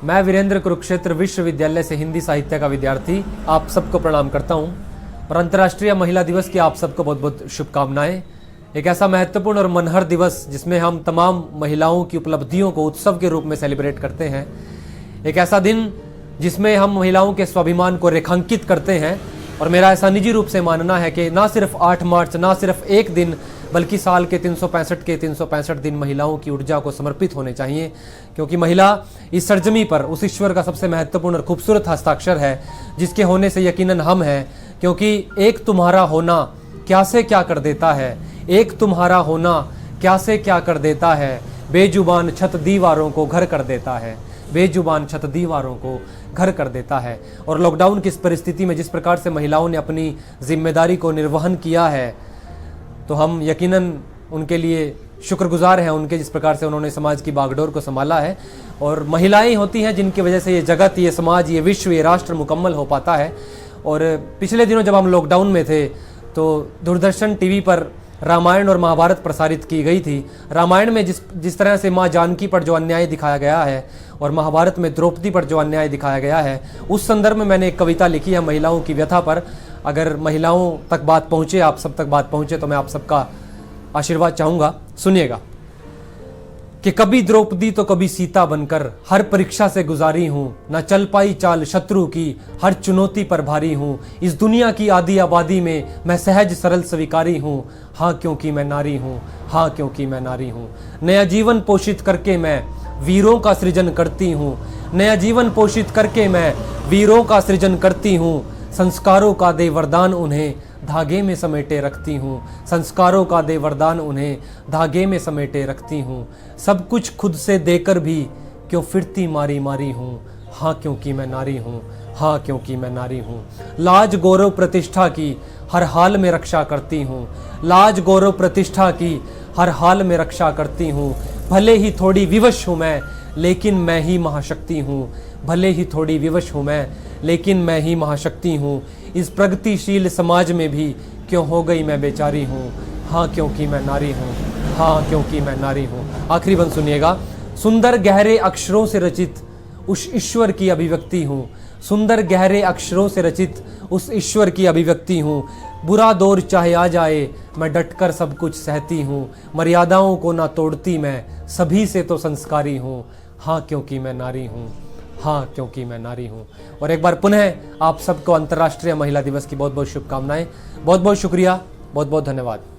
मैं वीरेंद्र कुरुक्षेत्र विश्वविद्यालय से हिंदी साहित्य का विद्यार्थी आप सबको प्रणाम करता हूं और अंतर्राष्ट्रीय महिला दिवस की आप सबको बहुत बहुत शुभकामनाएं। एक ऐसा महत्वपूर्ण और मनहर दिवस जिसमें हम तमाम महिलाओं की उपलब्धियों को उत्सव के रूप में सेलिब्रेट करते हैं। एक ऐसा दिन जिसमें हम महिलाओं के स्वाभिमान को रेखांकित करते हैं और मेरा ऐसा निजी रूप से मानना है कि ना सिर्फ 8 मार्च, ना सिर्फ एक दिन, बल्कि साल के 365 दिन महिलाओं की ऊर्जा को समर्पित होने चाहिए, क्योंकि महिला इस सरजमी पर उस ईश्वर का सबसे महत्वपूर्ण और खूबसूरत हस्ताक्षर है जिसके होने से यकीनन हम हैं। क्योंकि एक तुम्हारा होना क्या से क्या कर देता है, एक तुम्हारा होना क्या से क्या कर देता है, बेजुबान छत दीवारों को घर कर देता है, बेजुबान छत दीवारों को घर कर देता है। और लॉकडाउन की इस परिस्थिति में जिस प्रकार से महिलाओं ने अपनी जिम्मेदारी को निर्वहन किया है, तो हम यकीनन उनके लिए शुक्रगुजार हैं, उनके जिस प्रकार से उन्होंने समाज की बागडोर को संभाला है। और महिलाएं होती हैं जिनकी वजह से ये जगत, ये समाज, ये विश्व, ये राष्ट्र मुकम्मल हो पाता है। और पिछले दिनों जब हम लॉकडाउन में थे तो दूरदर्शन टीवी पर रामायण और महाभारत प्रसारित की गई थी। रामायण में जिस तरह से माँ जानकी पर जो अन्याय दिखाया गया है और महाभारत में द्रौपदी पर जो अन्याय दिखाया गया है, उस संदर्भ में मैंने एक कविता लिखी है महिलाओं की व्यथा पर। अगर महिलाओं तक बात पहुँचे, आप सब तक बात पहुँचे, तो मैं आप सबका आशीर्वाद चाहूँगा। सुनिएगा कि कभी द्रौपदी तो कभी सीता बनकर हर परीक्षा से गुजारी हूँ, न चल पाई चाल शत्रु की हर चुनौती पर भारी हूँ। इस दुनिया की आधी आबादी में मैं सहज सरल स्वीकारी हूँ, हाँ क्योंकि मैं नारी हूँ, हाँ क्योंकि मैं नारी हूँ। नया जीवन पोषित करके मैं वीरों का सृजन करती हूँ, नया जीवन पोषित करके मैं वीरों का सृजन करती हूँ। संस्कारों का दे वरदान उन्हें धागे में समेटे रखती हूँ, संस्कारों का दे वरदान उन्हें धागे में समेटे रखती हूँ। सब कुछ खुद से देकर भी क्यों फिरती मारी मारी हूँ, हाँ क्योंकि मैं नारी हूँ, हाँ क्योंकि मैं नारी हूँ। लाज गौरव प्रतिष्ठा की हर हाल में रक्षा करती हूँ, लाज गौरव प्रतिष्ठा की हर हाल में रक्षा करती हूँ। भले ही थोड़ी विवश हूँ मैं, लेकिन मैं ही महाशक्ति हूँ, भले ही थोड़ी विवश हूँ मैं, लेकिन मैं ही महाशक्ति हूँ। इस प्रगतिशील समाज में भी क्यों हो गई मैं बेचारी हूँ, हाँ क्योंकि मैं नारी हूँ, हाँ क्योंकि मैं नारी हूँ। आखिरी बंद सुनिएगा। सुंदर गहरे अक्षरों से रचित उस ईश्वर की अभिव्यक्ति हूँ, सुंदर गहरे अक्षरों से रचित उस ईश्वर की अभिव्यक्ति हूँ। बुरा दौर चाहे आ जाए मैं डटकर सब कुछ सहती हूँ, मर्यादाओं को ना तोड़ती मैं सभी से तो संस्कारी हूँ, हाँ क्योंकि मैं नारी हूँ, हाँ क्योंकि मैं नारी हूँ। और एक बार पुनः आप सबको अंतर्राष्ट्रीय महिला दिवस की बहुत बहुत शुभकामनाएं। बहुत बहुत शुक्रिया, बहुत बहुत धन्यवाद।